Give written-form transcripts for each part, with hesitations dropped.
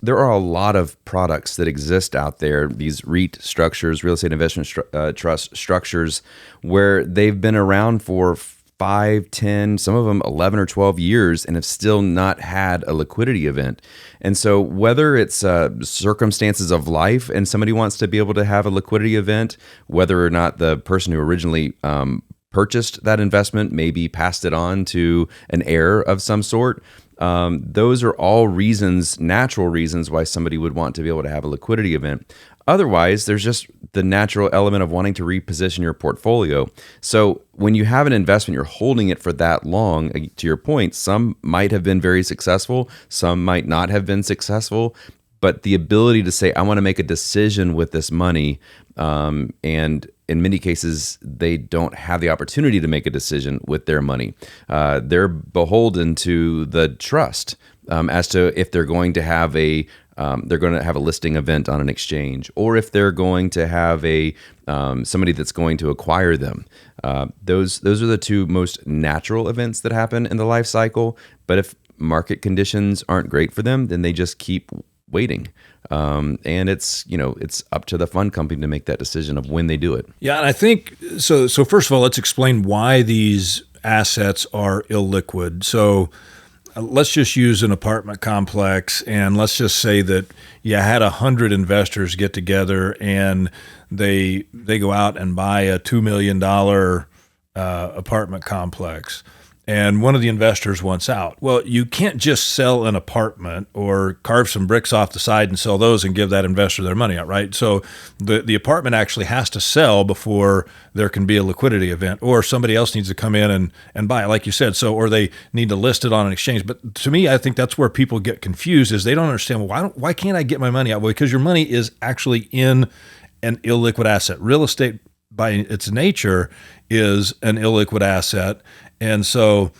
there are a lot of products that exist out there, these REIT structures, real estate investment trust structures, where they've been around for 5, 10, some of them 11 or 12 years and have still not had a liquidity event. And so whether it's circumstances of life and somebody wants to be able to have a liquidity event, whether or not the person who originally purchased that investment maybe passed it on to an heir of some sort, those are all reasons, natural reasons why somebody would want to be able to have a liquidity event. Otherwise, there's just the natural element of wanting to reposition your portfolio. So when you have an investment, you're holding it for that long, to your point, some might have been very successful, some might not have been successful, but the ability to say, I want to make a decision with this money, and in many cases, they don't have the opportunity to make a decision with their money. They're beholden to the trust as to if they're going to have a listing event on an exchange, or if they're going to have somebody that's going to acquire them. Those are the two most natural events that happen in the life cycle. But if market conditions aren't great for them, then they just keep waiting. And it's up to the fund company to make that decision of when they do it. Yeah, and I think so. So first of all, let's explain why these assets are illiquid. So let's just use an apartment complex, and let's just say that you had 100 investors get together and they go out and buy a $2 million apartment complex. And one of the investors wants out. Well, you can't just sell an apartment or carve some bricks off the side and sell those and give that investor their money out, right? So the apartment actually has to sell before there can be a liquidity event, or somebody else needs to come in and buy it, like you said. So, or they need to list it on an exchange. But to me, I think that's where people get confused, is they don't understand, well, why can't I get my money out? Well, because your money is actually in an illiquid asset. Real estate, by its nature, is an illiquid asset. And so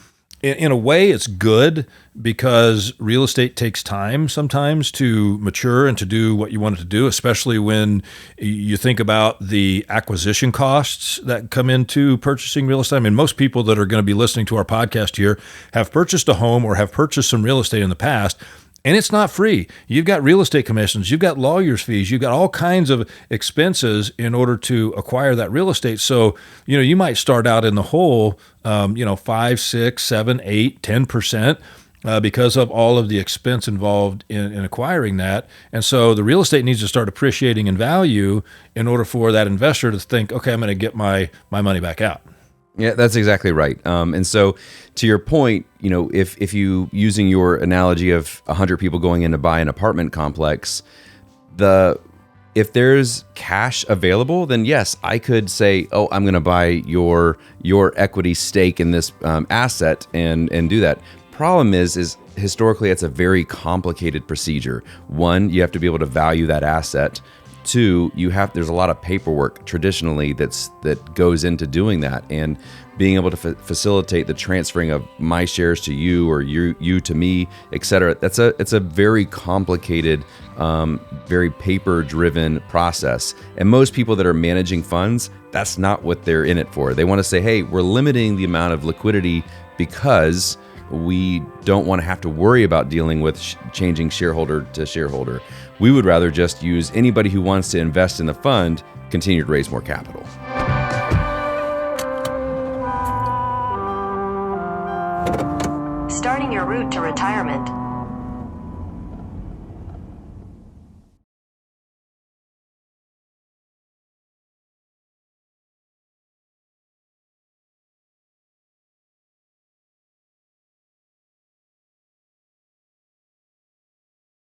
in a way, it's good, because real estate takes time sometimes to mature and to do what you want it to do, especially when you think about the acquisition costs that come into purchasing real estate. I mean, most people that are going to be listening to our podcast here have purchased a home or have purchased some real estate in the past, and it's not free. You've got real estate commissions, you've got lawyers' fees, you've got all kinds of expenses in order to acquire that real estate. So, you might start out in the hole, 5, 6, 7, 8, 10%, because of all of the expense involved in acquiring that. And so the real estate needs to start appreciating in value in order for that investor to think, okay, I'm going to get my money back out. Yeah, that's exactly right. And so to your point, if you, using your analogy of 100 people going in to buy an apartment complex, if there's cash available, then yes, I could say, oh, I'm going to buy your equity stake in this asset and do that. Problem is historically, it's a very complicated procedure. One, you have to be able to value that asset. Two, there's a lot of paperwork traditionally that goes into doing that, and being able to facilitate the transferring of my shares to you or you to me, et cetera. It's a very complicated, very paper-driven process. And most people that are managing funds, that's not what they're in it for. They want to say, hey, we're limiting the amount of liquidity because we don't want to have to worry about dealing with changing shareholder to shareholder. We would rather just use anybody who wants to invest in the fund, continue to raise more capital. Starting your route to retirement.